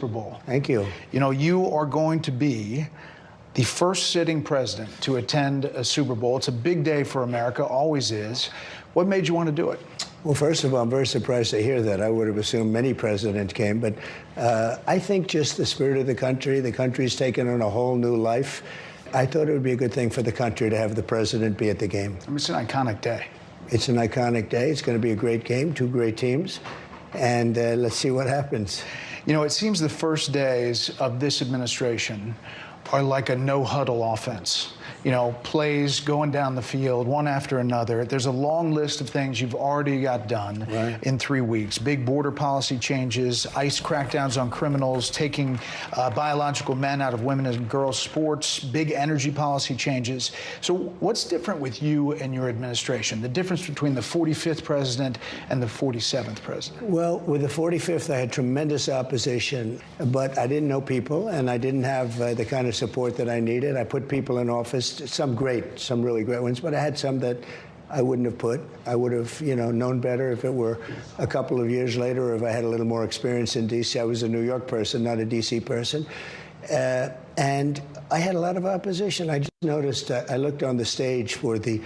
Super Bowl. Thank you. You know, you are going to be the first sitting president to attend a Super Bowl. It's a big day for America, always is. What made you want to do it? Well, first of all, I'm very surprised to hear that. I would have assumed many presidents came, but I think just the spirit of the country's taken on a whole new life. I thought it would be a good thing for the country to have the president be at the game. I mean, it's an iconic day. It's an iconic day. It's going to be a great game, two great teams, and let's see what happens. You know, it seems the first days of this administration are like a no-huddle offense. You know, plays going down the field, one after another. There's a long list of things you've already got done in 3 weeks. Big border policy changes, ICE crackdowns on criminals, taking biological men out of women and girls' sports, big energy policy changes. So what's different with you and your administration? The difference between the 45th president and the 47th president? Well, with the 45th, I had tremendous opposition, but I didn't know people, and I didn't have the kind of support that I needed. I put people in office, some really great ones, but I had some that I wouldn't have put. I would have, known better if it were a couple of years later, or if I had a little more experience in D.C. I was a New York person, not a D.C. person. And I had a lot of opposition. I just noticed, I looked on the stage for the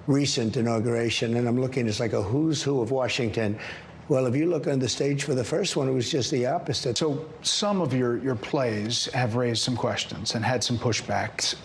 recent inauguration, and I'm looking, it's like a who's who of Washington. Well, if you look on the stage for the first one, it was just the opposite. So some of your plays have raised some questions and had some pushbacks.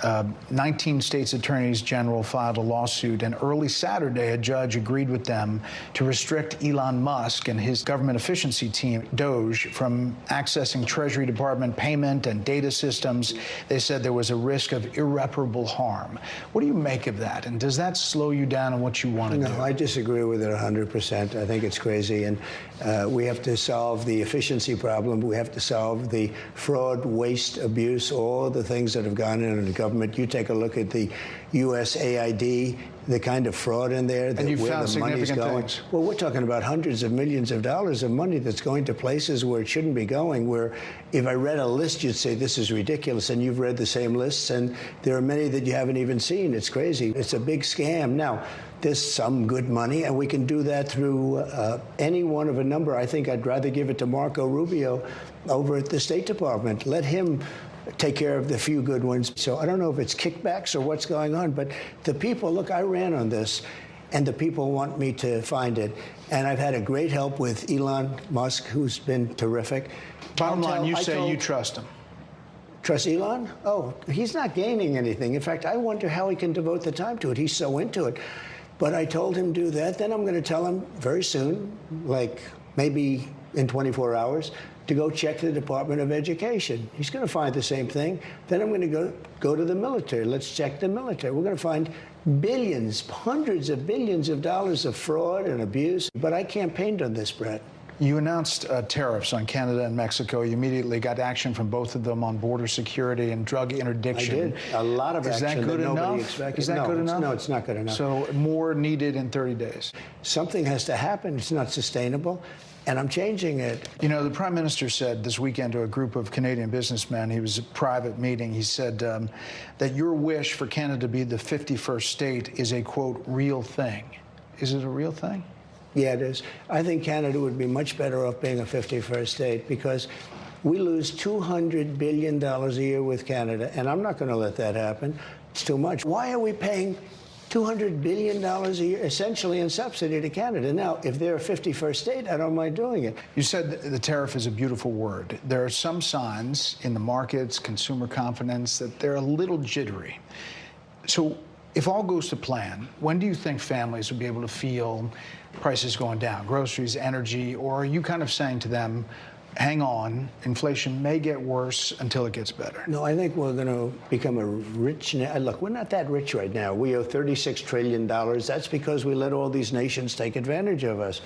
19 states' attorneys general filed a lawsuit, and early Saturday, a judge agreed with them to restrict Elon Musk and his government efficiency team, Doge, from accessing Treasury Department payment and data systems. They said there was a risk of irreparable harm. What do you make of that? And does that slow you down on what you want to do? No, I disagree with it 100%. I think it's crazy. And we have to solve the efficiency problem. We have to solve the fraud, waste, abuse, all the things that have gone in the government. You take a look at the USAID, the kind of fraud in there, and you found significant things. Well, we're talking about hundreds of millions of dollars of money that's going to places where it shouldn't be going, where if I read a list, you'd say, this is ridiculous, and you've read the same lists, and there are many that you haven't even seen. It's crazy. It's a big scam. Now, there's some good money, and we can do that through any one of a number. I think I'd rather give it to Marco Rubio over at the State Department. Let him take care of the few good ones. So I don't know if it's kickbacks or what's going on, but the people, look, I ran on this, and the people want me to find it. And I've had a great help with Elon Musk, who's been terrific. Bottom line, you say you trust him. Trust Elon? Oh, he's not gaining anything. In fact, I wonder how he can devote the time to it. He's so into it. But I told him do that. Then I'm going to tell him very soon, like maybe in 24 hours, to go check the Department of Education. He's going to find the same thing. Then I'm going to go to the military. Let's check the military. We're going to find billions, hundreds of billions of dollars of fraud and abuse. But I campaigned on this, Brett. You announced tariffs on Canada and Mexico. You immediately got action from both of them on border security and drug interdiction. I did. A lot of action that good that nobody enough? expected. Is that good enough? No, it's not good enough. So more needed in 30 days. Something has to happen. It's not sustainable. And I'm changing it. You know, the Prime Minister said this weekend to a group of Canadian businessmen, he was a private meeting, he said that your wish for Canada to be the 51st state is a, quote, real thing. Is it a real thing? Yeah, it is. I think Canada would be much better off being a 51st state because we lose $200 billion a year with Canada, and I'm not going to let that happen. It's too much. Why are we paying $200 billion a year, essentially in subsidy to Canada? Now, if they're a 51st state, I don't mind doing it. You said the tariff is a beautiful word. There are some signs in the markets, consumer confidence, that they're a little jittery. So if all goes to plan, when do you think families will be able to feel prices going down, groceries, energy, or are you kind of saying to them, hang on, inflation may get worse until it gets better? No, I think we're going to become a rich... Look, we're not that rich right now. We owe $36 trillion. That's because we let all these nations take advantage of us.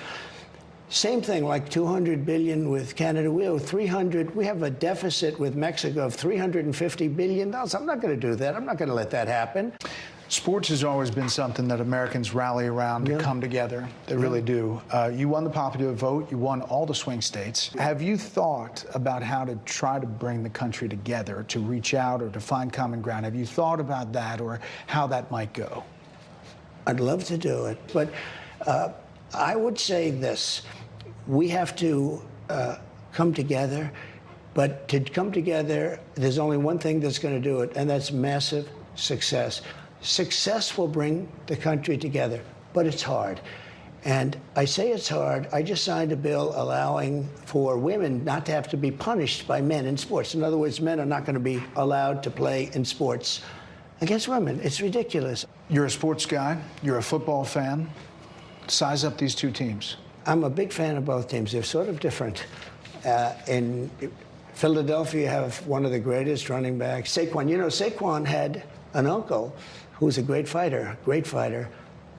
Same thing, like $200 billion with Canada. We owe $300. We have a deficit with Mexico of $350 billion. I'm not going to do that. I'm not going to let that happen. Sports has always been something that Americans rally around to come together. They really do. You won the popular vote. You won all the swing states. Have you thought about how to try to bring the country together, to reach out or to find common ground? Have you thought about that or how that might go? I'd love to do it. But I would say this. We have to come together But to come together, there's only one thing that's going to do it, and that's massive success. Success will bring the country together, but it's hard. And I say it's hard. I just signed a bill allowing for women not to have to be punished by men in sports. In other words, men are not going to be allowed to play in sports against women. It's ridiculous. You're a sports guy. You're a football fan. Size up these two teams. I'm a big fan of both teams. They're sort of different. In Philadelphia, you have one of the greatest running backs, Saquon. You know, Saquon had an uncle who was a great fighter.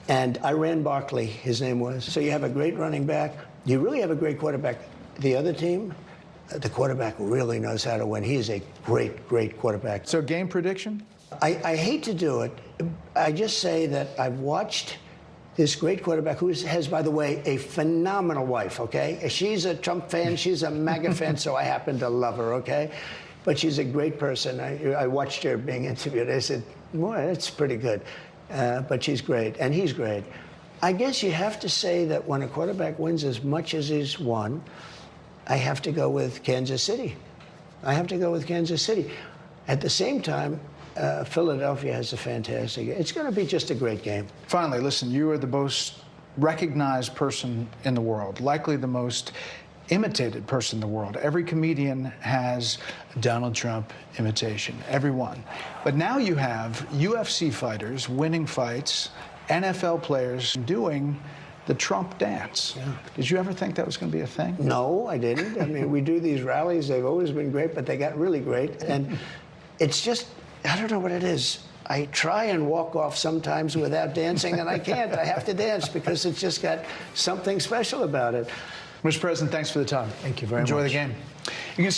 And Iran Barkley, his name was. So you have a great running back. You really have a great quarterback. The other team, the quarterback really knows how to win. He is a great, great quarterback. So game prediction? I hate to do it. I just say that I've watched this great quarterback who has, by the way, a phenomenal wife, okay? She's a Trump fan. She's a MAGA fan, so I happen to love her, okay? But she's a great person. I watched her being interviewed. I said, boy, that's pretty good. But she's great, and he's great. I guess you have to say that when a quarterback wins as much as he's won, I have to go with Kansas City. At the same time, Philadelphia has a fantastic game. It's going to be just a great game. Finally, listen, you are the most recognized person in the world, likely the most imitated person in the world. Every comedian has a Donald Trump imitation, everyone. But now you have UFC fighters winning fights, NFL players doing the Trump dance. Yeah. Did you ever think that was going to be a thing? No, I didn't. I mean, we do these rallies. They've always been great, but they got really great. And it's just, I don't know what it is. I try and walk off sometimes without dancing, and I can't. I have to dance because it's just got something special about it. Mr. President, thanks for the time. Thank you very much. Enjoy the game. You can see